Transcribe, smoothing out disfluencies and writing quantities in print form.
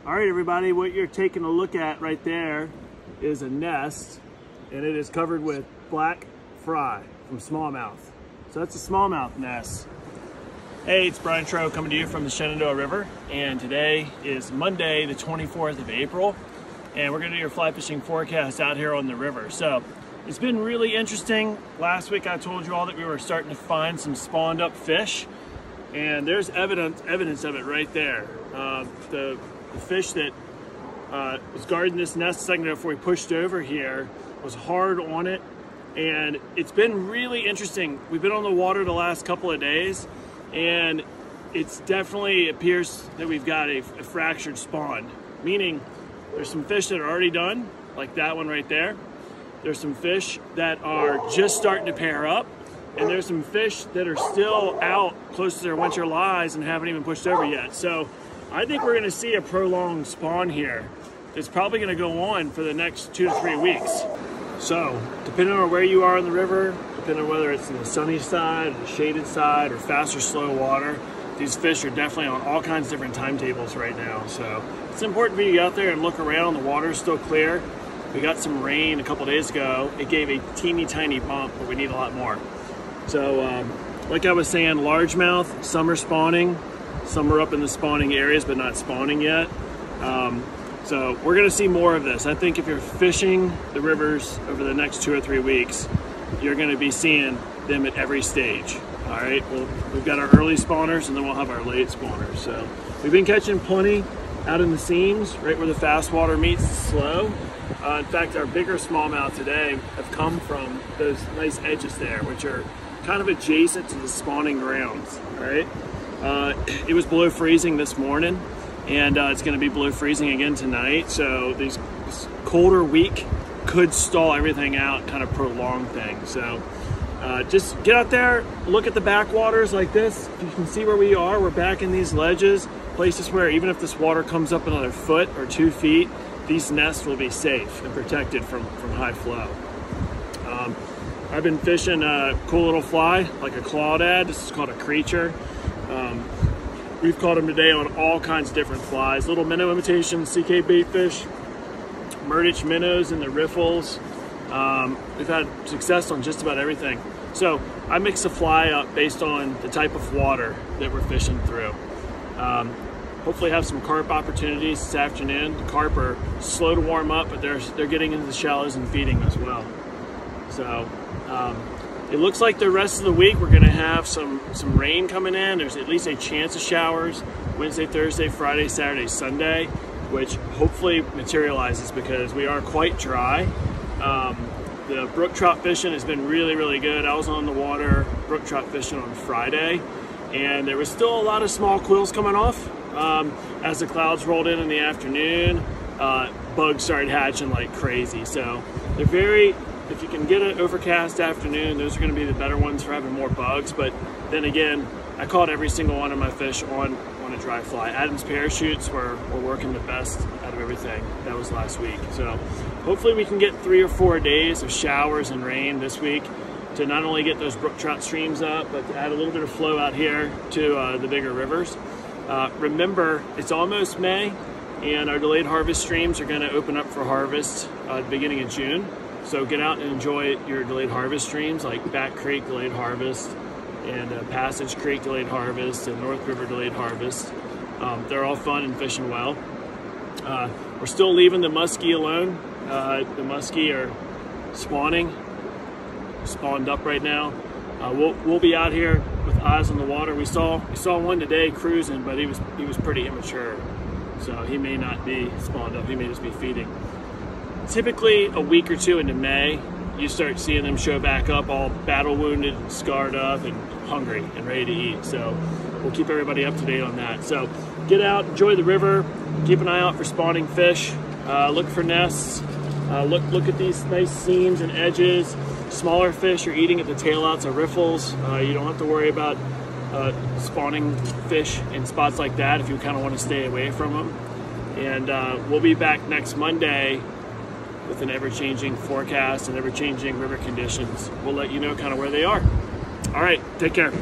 All right, everybody, what you're taking a look at right there is a nest, and it is covered with black fry from smallmouth. So that's a smallmouth nest. Hey, it's Brian Trout coming to you from the Shenandoah River, and today is Monday, the 24th of April, and we're gonna do your fly fishing forecast out here on the river. So it's been really interesting. Last week I told you all that we were starting to find some spawned up fish, and there's evidence of it right there. The fish that was guarding this nest a second ago before we pushed over here was hard on it, and it's been really interesting. We've been on the water the last couple of days, and it's definitely appears that we've got a fractured spawn, meaning there's some fish that are already done, like that one right there. There's some fish that are just starting to pair up, and there's some fish that are still out close to their winter lies and haven't even pushed over yet. So I think we're gonna see a prolonged spawn here. It's probably gonna go on for the next 2 to 3 weeks. So depending on where you are in the river, depending on whether it's in the sunny side, or the shaded side, or fast or slow water, these fish are definitely on all kinds of different timetables right now. So it's important for you to get out there and look around. The water's still clear. We got some rain a couple days ago. It gave a teeny tiny bump, but we need a lot more. So like I was saying, largemouth, some are spawning, some are up in the spawning areas but not spawning yet. So we're gonna see more of this. I think if you're fishing the rivers over the next 2 or 3 weeks, you're gonna be seeing them at every stage. All right, well, we've got our early spawners and then we'll have our late spawners. So we've been catching plenty out in the seams, right where the fast water meets the slow. In fact, our bigger smallmouth today have come from those nice edges there, which are kind of adjacent to the spawning grounds, all right? It was below freezing this morning, and it's gonna be below freezing again tonight. So this colder week could stall everything out, kind of prolong things. So just get out there, look at the backwaters like this. You can see where we are. We're back in these ledges, places where even if this water comes up another foot or 2 feet, these nests will be safe and protected from high flow. I've been fishing a cool little fly, like a clawdad. This is called a creature. We've caught them today on all kinds of different flies. Little minnow imitation CK baitfish, Murdich minnows in the riffles. We've had success on just about everything. So I mix the fly up based on the type of water that we're fishing through. Hopefully have some carp opportunities this afternoon. The carp are slow to warm up, but they're getting into the shallows and feeding as well. So it looks like the rest of the week we're gonna have some rain coming in. There's at least a chance of showers Wednesday, Thursday, Friday, Saturday, Sunday, which hopefully materializes because we are quite dry. The brook trout fishing has been really, really good. I was on the water brook trout fishing on Friday, and there was still a lot of small quills coming off. As the clouds rolled in the afternoon, bugs started hatching like crazy. So they're if you can get an overcast afternoon, those are gonna be the better ones for having more bugs. But then again, I caught every single one of my fish on a dry fly. Adam's parachutes were working the best out of everything. That was last week. So hopefully we can get 3 or 4 days of showers and rain this week to not only get those brook trout streams up, but to add a little bit of flow out here to the bigger rivers. Remember, it's almost May, and our delayed harvest streams are gonna open up for harvest at the beginning of June. So get out and enjoy your delayed harvest streams, like Back Creek delayed harvest, and Passage Creek delayed harvest, and North River delayed harvest. They're all fun and fishing well. We're still leaving the muskie alone. The muskie are spawned up right now. We'll be out here with eyes on the water. We saw one today cruising, but he was pretty immature, so he may not be spawned up. He may just be feeding. Typically a week or 2 into May, you start seeing them show back up, all battle wounded, and scarred up, and hungry and ready to eat. So we'll keep everybody up to date on that. So get out, enjoy the river, keep an eye out for spawning fish, look for nests, look at these nice seams and edges. Smaller fish are eating at the tailouts of riffles. You don't have to worry about spawning fish in spots like that if you kind of want to stay away from them. And we'll be back next Monday with an ever-changing forecast and ever-changing river conditions. We'll let you know kind of where they are. All right, take care.